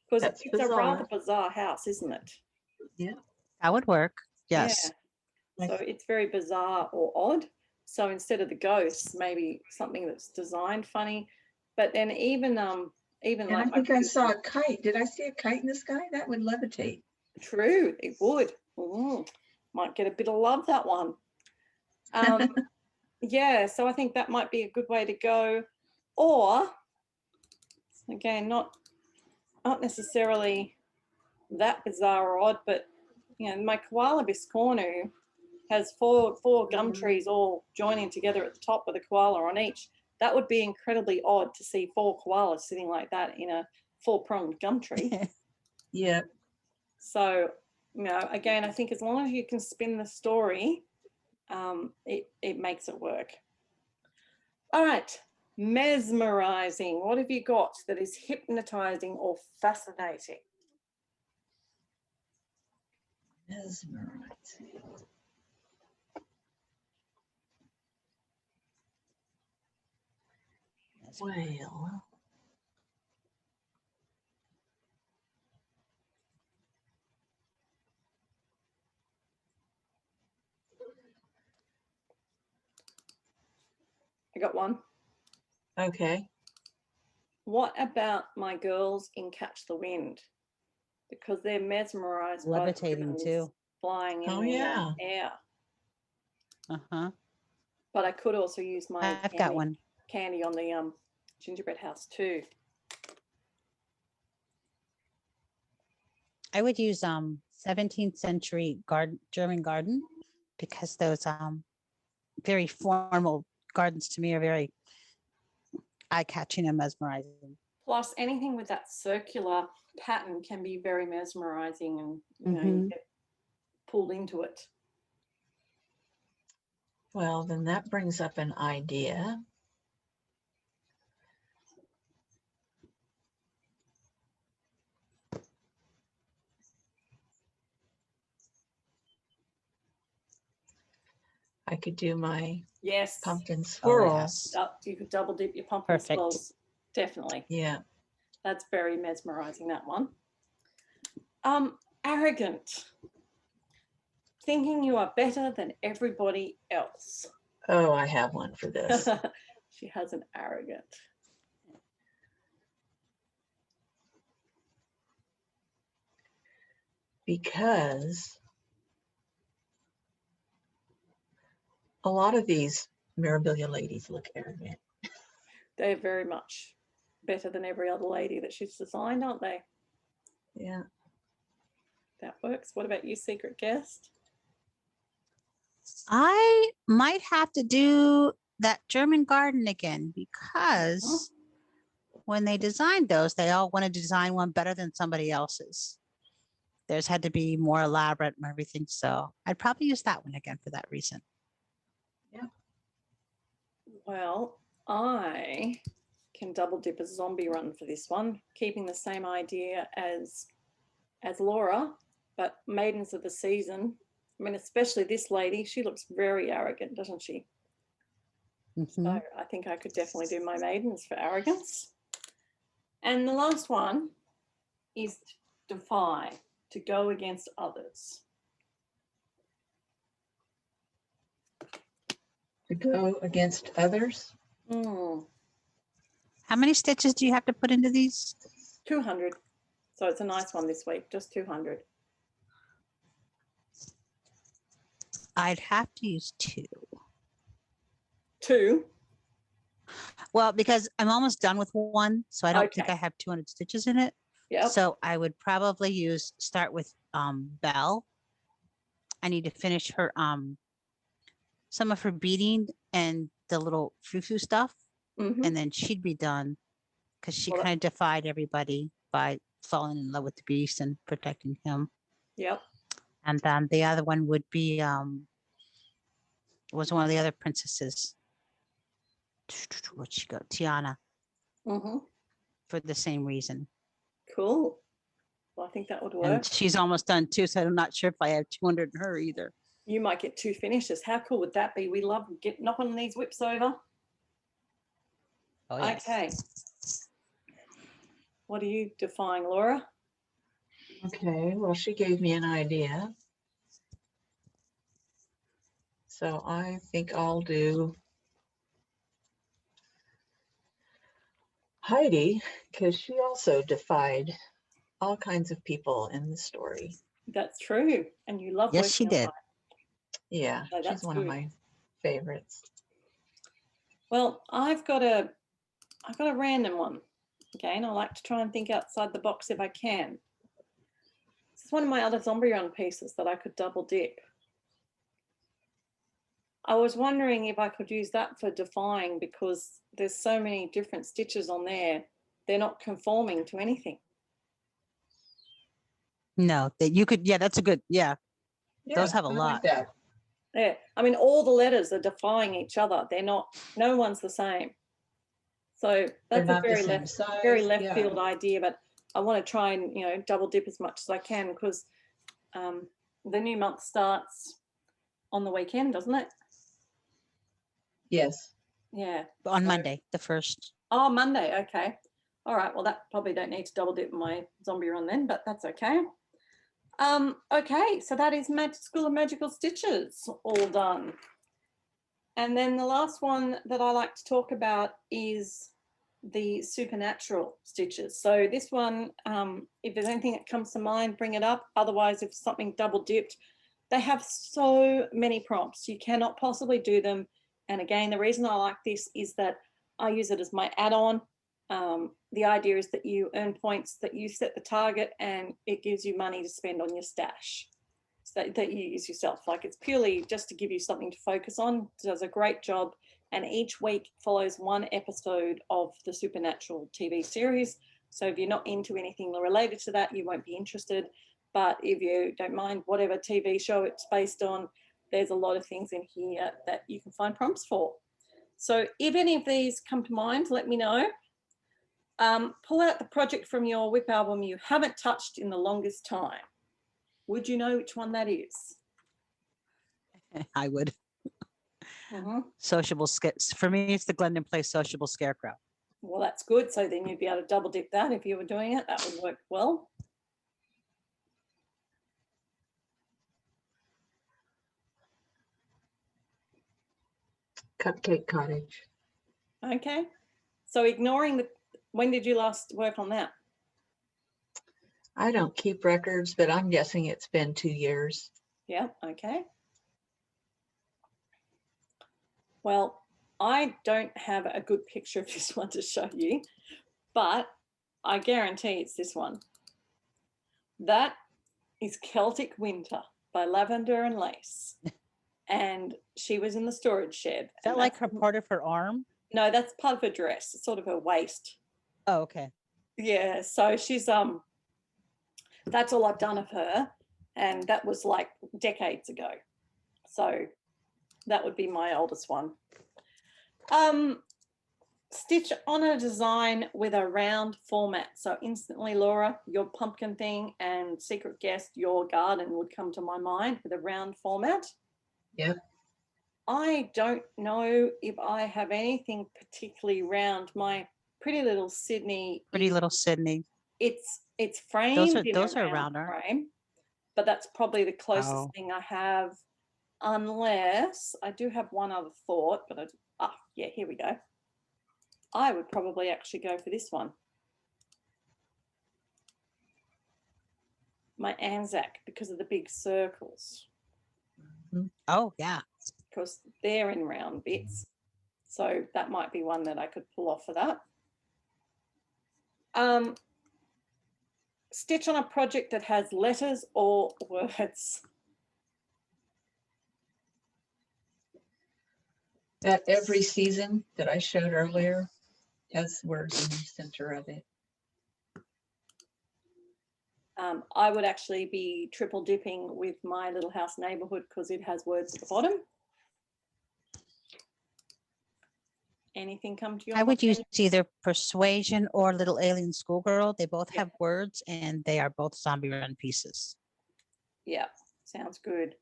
[SPEAKER 1] because
[SPEAKER 3] That's
[SPEAKER 1] it's a
[SPEAKER 3] bizarre.
[SPEAKER 1] rather bizarre house, isn't it?
[SPEAKER 3] Yeah.
[SPEAKER 2] That would work. Yes.
[SPEAKER 1] Yeah. So it's very bizarre or odd. So instead of the ghosts, maybe something that's designed funny. But then even
[SPEAKER 3] And
[SPEAKER 1] like
[SPEAKER 3] I think I saw a kite. Did I see a kite in the sky? That would levitate.
[SPEAKER 1] True, it would. Might get a bit of love, that one. Yeah, so I think that might be a good way to go. Or again, not necessarily that bizarre or odd, but you know, my koala biscornu has four gum trees all joining together at the top with a koala on each. That would be incredibly odd to see 4 koalas sitting like that in a 4-pronged gum tree.
[SPEAKER 3] Yeah.
[SPEAKER 1] So, you know, again, I think as long as you can spin the story, it makes it work. All right, mesmerizing. What have you got that is hypnotizing or fascinating?
[SPEAKER 3] Mesmerizing. Well,
[SPEAKER 1] I got one.
[SPEAKER 3] okay.
[SPEAKER 1] What about my girls in Catch the Wind? Because they're mesmerized
[SPEAKER 2] Levitating
[SPEAKER 1] by the
[SPEAKER 2] too.
[SPEAKER 1] flying in
[SPEAKER 3] Oh,
[SPEAKER 1] the
[SPEAKER 3] yeah.
[SPEAKER 1] air.
[SPEAKER 2] Uh-huh.
[SPEAKER 1] But I could also use my
[SPEAKER 2] I've got one.
[SPEAKER 1] candy on the gingerbread house too.
[SPEAKER 2] I would use 17th century German garden because those very formal gardens to me are very eye-catching and mesmerizing.
[SPEAKER 1] Plus, anything with that circular pattern can be very mesmerizing, and you know, you get pulled into it.
[SPEAKER 3] Well, then that brings up an idea. I could do my
[SPEAKER 1] Yes.
[SPEAKER 3] pumpkin swirl.
[SPEAKER 2] Oh, yes.
[SPEAKER 1] You could double dip your pumpkin
[SPEAKER 2] Perfect.
[SPEAKER 1] swirls. Definitely.
[SPEAKER 3] Yeah.
[SPEAKER 1] That's very mesmerizing, that one. Arrogant. Thinking you are better than everybody else.
[SPEAKER 3] Oh, I have one for this.
[SPEAKER 1] She has an arrogant.
[SPEAKER 3] Because a lot of these Mirabilia ladies look arrogant.
[SPEAKER 1] They're very much better than every other lady that she's designed, aren't they?
[SPEAKER 3] Yeah.
[SPEAKER 1] That works. What about you, secret guest?
[SPEAKER 2] I might have to do that German garden again because when they designed those, they all wanted to design one better than somebody else's. Theirs had to be more elaborate and everything. So I'd probably use that one again for that reason.
[SPEAKER 3] Yeah.
[SPEAKER 1] Well, I can double dip a zombie run for this one, keeping the same idea as Laura, but maidens of the season. I mean, especially this lady, she looks very arrogant, doesn't she? So I think I could definitely do my maidens for arrogance. And the last one is defy, to go against others.
[SPEAKER 3] To go against others.
[SPEAKER 2] How many stitches do you have to put into these?
[SPEAKER 1] 200. So it's a nice one this week, just 200.
[SPEAKER 2] I'd have to use 2.
[SPEAKER 1] 2?
[SPEAKER 2] Well, because I'm almost done with one, so I don't think
[SPEAKER 1] Okay.
[SPEAKER 2] I have 200 stitches in it.
[SPEAKER 1] Yep.
[SPEAKER 2] So I would probably start with Belle. I need to finish her some of her beading and the little frou-frou stuff,
[SPEAKER 1] Mhm.
[SPEAKER 2] and then she'd be done because she
[SPEAKER 1] Well,
[SPEAKER 2] kind of defied everybody by falling in love with the beast and protecting him.
[SPEAKER 1] Yep.
[SPEAKER 2] And then the other one would be was one of the other princesses. Where'd she go? Tiana,
[SPEAKER 1] Mhm.
[SPEAKER 2] for the same reason.
[SPEAKER 1] Cool. Well, I think that would work.
[SPEAKER 2] And she's almost done too, so I'm not sure if I have 200 in her either.
[SPEAKER 1] You might get 2 finishes. How cool would that be? We love knocking these whips over.
[SPEAKER 2] Oh, yes.
[SPEAKER 1] Okay. What are you defying, Laura?
[SPEAKER 3] Okay, well, she gave me an idea. So I think I'll do Heidi, because she also defied all kinds of people in the story.
[SPEAKER 1] That's true. And you love
[SPEAKER 2] Yes, she
[SPEAKER 1] working on
[SPEAKER 2] did.
[SPEAKER 1] that.
[SPEAKER 3] Yeah,
[SPEAKER 1] So
[SPEAKER 3] she's
[SPEAKER 1] that's
[SPEAKER 3] one of
[SPEAKER 1] good.
[SPEAKER 3] my favorites.
[SPEAKER 1] Well, I've got a random one. Again, I like to try and think outside the box if I can. This is one of my other zombie run pieces that I could double dip. I was wondering if I could use that for defying, because there's so many different stitches on there. They're not conforming to anything.
[SPEAKER 2] No, that you could, yeah, that's a good, yeah. Those have a
[SPEAKER 3] I like
[SPEAKER 2] lot.
[SPEAKER 3] that.
[SPEAKER 1] Yeah, I mean, all the letters are defying each other. They're not, no one's the same. So that's a
[SPEAKER 3] not the
[SPEAKER 1] very
[SPEAKER 3] same size,
[SPEAKER 1] left
[SPEAKER 3] yeah.
[SPEAKER 1] field idea, but I want to try and, you know, double dip as much as I can, because the new month starts on the weekend, doesn't it?
[SPEAKER 3] Yes.
[SPEAKER 1] Yeah.
[SPEAKER 2] On
[SPEAKER 1] So-
[SPEAKER 2] Monday, the 1st.
[SPEAKER 1] Oh, Monday. Okay. All right. Well, that probably don't need to double dip my zombie run then, but that's okay. Okay. So that is School of Magical Stitches all done. And then the last one that I like to talk about is the supernatural stitches. So this one, if there's anything that comes to mind, bring it up. Otherwise, if something double dipped, they have so many prompts. You cannot possibly do them. And again, the reason I like this is that I use it as my add-on. The idea is that you earn points, that you set the target, and it gives you money to spend on your stash that you use yourself. Like, it's purely just to give you something to focus on. It does a great job. And each week follows one episode of the Supernatural TV series. So if you're not into anything related to that, you won't be interested. But if you don't mind whatever TV show it's based on, there's a lot of things in here that you can find prompts for. So if any of these come to mind, let me know. Pull out the project from your WIP album you haven't touched in the longest time. Would you know which one that is?
[SPEAKER 2] I would.
[SPEAKER 1] Mm-hmm.
[SPEAKER 2] Sociable, for me, it's the Glendon Place Sociable Scarecrow.
[SPEAKER 1] Well, that's good. So then you'd be able to double dip that if you were doing it. That would work well.
[SPEAKER 3] Cupcake Cottage.
[SPEAKER 1] Okay. So ignoring when did you last work on that?
[SPEAKER 3] I don't keep records, but I'm guessing it's been 2 years.
[SPEAKER 1] Yeah. Okay. Well, I don't have a good picture of this one to show you, but I guarantee it's this one. That is Celtic Winter by Lavender and Lace. And she was in the storage shed.
[SPEAKER 2] Is that like her part of her arm?
[SPEAKER 1] No, that's part of her dress. It's sort of her waist.
[SPEAKER 2] Oh, okay.
[SPEAKER 1] Yeah, so she's that's all I've done of her, and that was like decades ago. So that would be my oldest one. Stitch on a design with a round format. So instantly, Laura, your pumpkin thing and secret guest, your garden would come to my mind with a round format.
[SPEAKER 3] Yep.
[SPEAKER 1] I don't know if I have anything particularly round. My pretty little Sydney.
[SPEAKER 2] Pretty little Sydney.
[SPEAKER 1] It's framed in
[SPEAKER 2] Those
[SPEAKER 1] a
[SPEAKER 2] are
[SPEAKER 1] round
[SPEAKER 2] rounder.
[SPEAKER 1] frame, but that's probably the closest
[SPEAKER 2] Oh.
[SPEAKER 1] thing I have, unless I do have one other thought. But yeah, here we go. I would probably actually go for this one. My Anzac, because of the big circles.
[SPEAKER 2] Oh, yeah.
[SPEAKER 1] Because they're in round bits. So that might be one that I could pull off for that. Stitch on a project that has letters or words.
[SPEAKER 3] That every season that I showed earlier has words in the center of it.
[SPEAKER 1] I would actually be triple dipping with my Little House Neighborhood because it has words at the bottom. Anything come to your mind?
[SPEAKER 2] I would use either Persuasion or Little Alien Schoolgirl. They both
[SPEAKER 1] Yeah.
[SPEAKER 2] have words and they are both zombie run pieces.
[SPEAKER 1] Yeah, sounds good.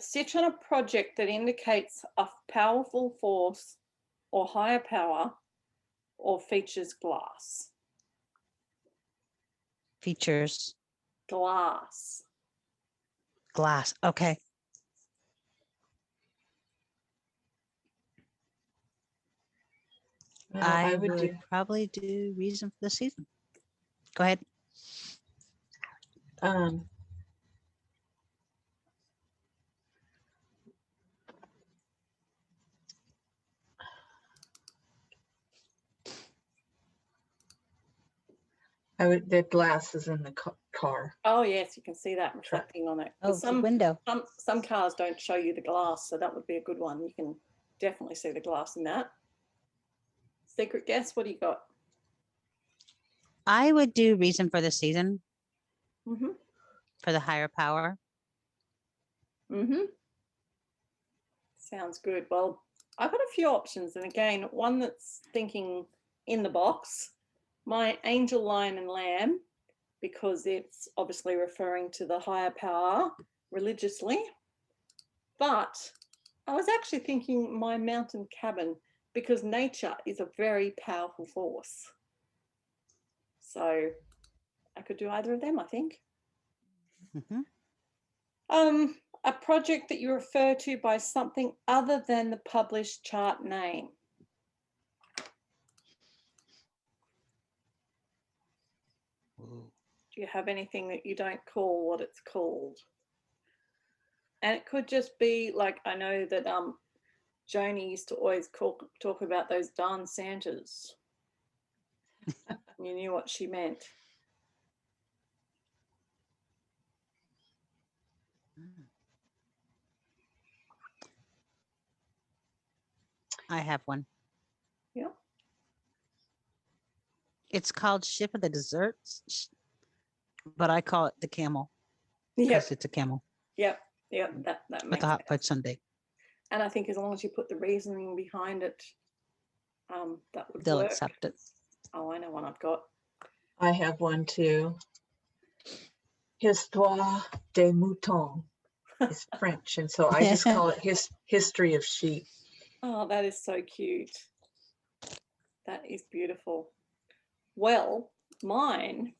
[SPEAKER 1] Stitch on a project that indicates a powerful force or higher power or features glass.
[SPEAKER 2] Features
[SPEAKER 1] Glass.
[SPEAKER 2] glass. Okay.
[SPEAKER 3] Well,
[SPEAKER 2] I would probably do Reason for the Season. Go ahead.
[SPEAKER 3] The glass is in the car.
[SPEAKER 1] Oh yes, you can see that reflecting on it.
[SPEAKER 2] Oh, the window.
[SPEAKER 1] Some cars don't show you the glass, so that would be a good one. You can definitely see the glass in that. Secret guess, what do you got?
[SPEAKER 2] I would do Reason for the Season
[SPEAKER 1] Mm-hmm.
[SPEAKER 2] for the higher power.
[SPEAKER 1] Mm-hmm. Sounds good. Well, I've got a few options, and again, one that's thinking in the box, my Angel, Lion and Lamb, because it's obviously referring to the higher power religiously. But I was actually thinking my Mountain Cabin, because nature is a very powerful force. So I could do either of them, I think.
[SPEAKER 2] Mm-hmm.
[SPEAKER 1] A project that you refer to by something other than the published chart name. Do you have anything that you don't call what it's called? And it could just be like, I know that Joni used to always talk about those darn Santas. You knew what she meant.
[SPEAKER 2] I have one.
[SPEAKER 1] Yeah.
[SPEAKER 2] It's called Ship of the Desserts, but I call it the Camel
[SPEAKER 1] Yep.
[SPEAKER 2] because it's a camel
[SPEAKER 1] Yep. That
[SPEAKER 2] with
[SPEAKER 1] makes
[SPEAKER 2] a hot
[SPEAKER 1] sense.
[SPEAKER 2] fudge sundae.
[SPEAKER 1] And I think as long as you put the reasoning behind it, that would
[SPEAKER 2] They'll
[SPEAKER 1] work.
[SPEAKER 2] accept it.
[SPEAKER 1] Oh, I know one I've got.
[SPEAKER 3] I have one too. Histoire des moutons is French, and so I just call it history of sheep.
[SPEAKER 1] Oh, that is so cute. That is beautiful. Well, mine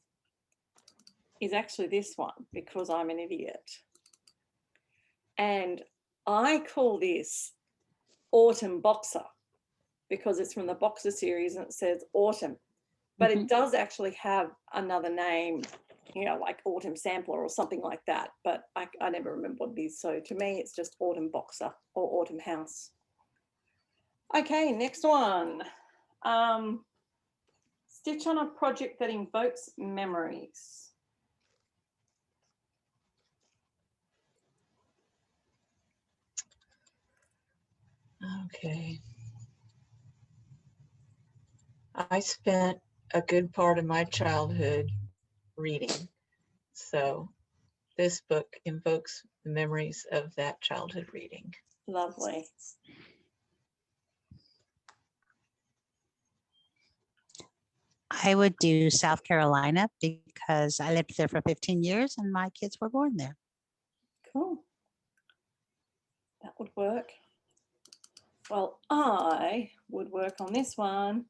[SPEAKER 1] is actually this one because I'm an idiot. And I call this Autumn Boxer because it's from the Boxer series and it says autumn. But it does actually have another name, you know, like Autumn Sampler or something like that. But I never remember what it is. So to me, it's just Autumn Boxer or Autumn House. Okay, next one. Stitch on a project that invokes memories.
[SPEAKER 3] Okay. I spent a good part of my childhood reading, so this book invokes the memories of that childhood reading.
[SPEAKER 1] Lovely.
[SPEAKER 2] I would do South Carolina because I lived there for 15 years and my kids were born there.
[SPEAKER 1] Cool. That would work. Well, I would work on this one,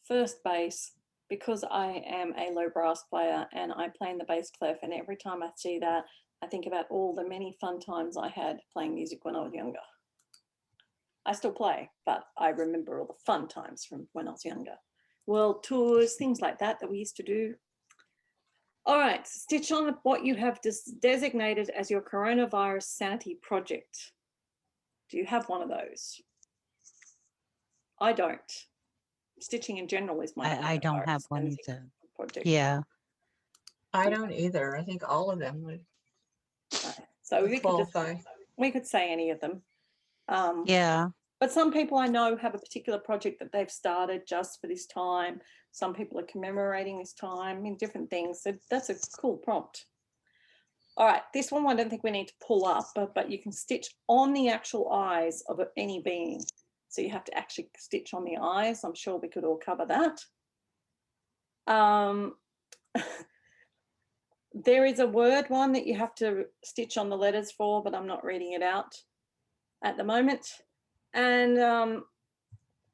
[SPEAKER 1] first bass, because I am a low brass player and I play in the bass clef, and every time I see that, I think about all the many fun times I had playing music when I was younger. I still play, but I remember all the fun times from when I was younger. World tours, things like that we used to do. All right, stitch on what you have designated as your coronavirus sanity project. Do you have one of those? I don't. Stitching in general is my
[SPEAKER 2] I don't have
[SPEAKER 1] coronavirus
[SPEAKER 2] one
[SPEAKER 1] sanity
[SPEAKER 2] either.
[SPEAKER 1] project.
[SPEAKER 2] Yeah.
[SPEAKER 3] I don't either. I think all of them would
[SPEAKER 1] So we could, just,
[SPEAKER 3] qualify.
[SPEAKER 1] we could say any of them.
[SPEAKER 2] Yeah.
[SPEAKER 1] But some people I know have a particular project that they've started just for this time. Some people are commemorating this time in different things. So that's a cool prompt. All right, this one I don't think we need to pull up, but you can stitch on the actual eyes of any being. So you have to actually stitch on the eyes. I'm sure we could all cover that. There is a word one that you have to stitch on the letters for, but I'm not reading it out at the moment. And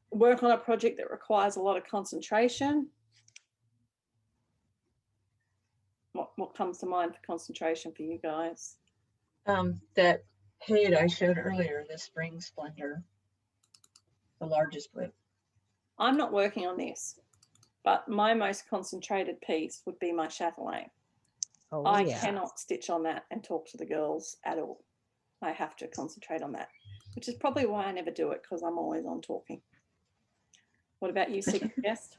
[SPEAKER 1] work on a project that requires a lot of concentration. What comes to mind for concentration for you guys?
[SPEAKER 3] That head I showed earlier, the Spring Splendor, the largest whip.
[SPEAKER 1] I'm not working on this, but my most concentrated piece would be my chatelaine.
[SPEAKER 2] Oh,
[SPEAKER 1] I
[SPEAKER 2] yeah.
[SPEAKER 1] cannot stitch on that and talk to the girls at all. I have to concentrate on that, which is probably why I never do it, because I'm always on talking. What about you, Secret Guest?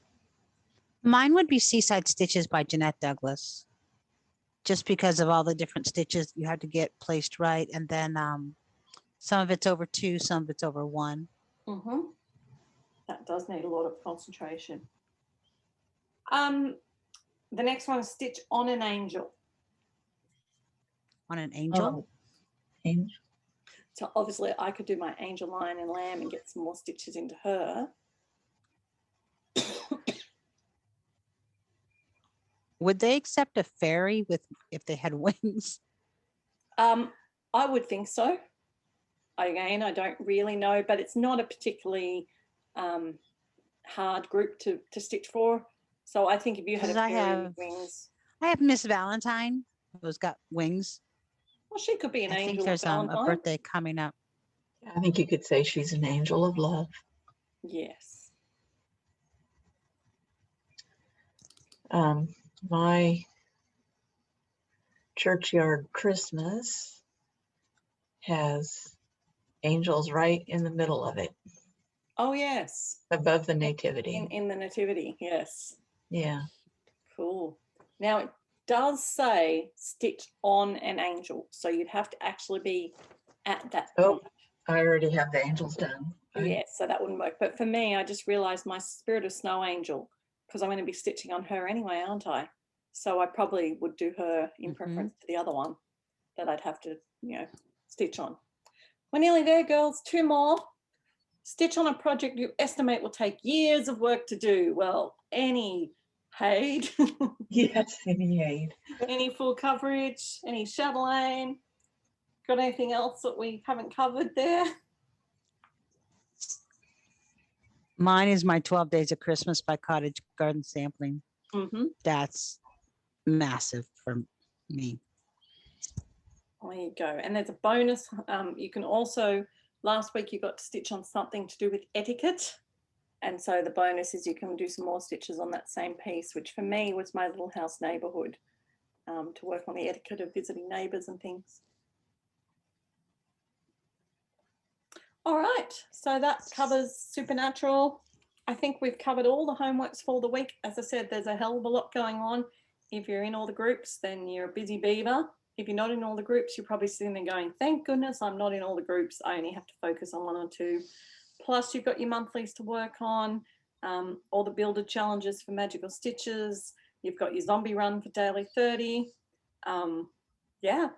[SPEAKER 2] Mine would be Seaside Stitches by Jeanette Douglas. Just because of all the different stitches you had to get placed right. And then some of it's over 2, some of it's over 1.
[SPEAKER 1] Mm-hmm. That does need a lot of concentration. The next one is stitch on an angel.
[SPEAKER 2] On an angel?
[SPEAKER 3] Oh, angel.
[SPEAKER 1] So obviously I could do my angel lion and lamb and get some more stitches into her.
[SPEAKER 2] Would they accept a fairy if they had wings?
[SPEAKER 1] I would think so. Again, I don't really know, but it's not a particularly hard group to stitch for. So I think if you had a fairy with wings.
[SPEAKER 2] I have Miss Valentine, who's got wings.
[SPEAKER 1] Well, she could be an
[SPEAKER 2] I
[SPEAKER 1] angel.
[SPEAKER 2] think there's a birthday coming up.
[SPEAKER 3] I think you could say she's an angel of love.
[SPEAKER 1] Yes.
[SPEAKER 3] My churchyard Christmas has angels right in the middle of it.
[SPEAKER 1] Oh, yes.
[SPEAKER 3] Above the nativity.
[SPEAKER 1] In the nativity, yes.
[SPEAKER 3] Yeah.
[SPEAKER 1] Cool. Now it does say stitch on an angel, so you'd have to actually be at that point.
[SPEAKER 3] I already have the angels done.
[SPEAKER 1] Yes, so that wouldn't work. But for me, I just realized my Spirit of Snow angel, because I'm going to be stitching on her anyway, aren't I? So I probably would do her in preference to the other one that I'd have to, stitch on. We're nearly there, girls. 2 more. Stitch on a project you estimate will take years of work to do. Well, any Haid.
[SPEAKER 3] Yes, any Haid.
[SPEAKER 1] Any full coverage, any chatelaine. Got anything else that we haven't covered there?
[SPEAKER 2] Mine is my 12 Days of Christmas by Cottage Garden Sampling. That's massive for me.
[SPEAKER 1] There you go. And there's a bonus. You can also, last week you got to stitch on something to do with etiquette. And so the bonus is you can do some more stitches on that same piece, which for me was my little house neighborhood, to work on the etiquette of visiting neighbors and things. All right, so that covers Supernatural. I think we've covered all the homeworks for the week. As I said, there's a hell of a lot going on. If you're in all the groups, then you're a busy beaver. If you're not in all the groups, you're probably sitting there going, thank goodness I'm not in all the groups. I only have to focus on 1 or 2. Plus you've got your monthlies to work on, all the builder challenges for Magical Stitches. You've got your zombie run for Daily 30. Yeah,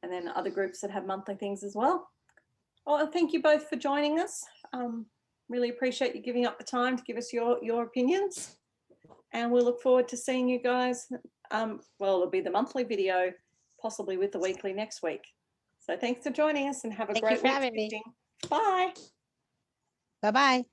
[SPEAKER 1] and then other groups that have monthly things as well. Oh, and thank you both for joining us. Really appreciate you giving up the time to give us your opinions. And we'll look forward to seeing you guys. Well, it'll be the monthly video, possibly with the weekly next week. So thanks for joining us and have a
[SPEAKER 2] Thank you
[SPEAKER 1] great
[SPEAKER 2] for
[SPEAKER 1] week.
[SPEAKER 2] having me.
[SPEAKER 1] Stitching. Bye.
[SPEAKER 2] Bye-bye.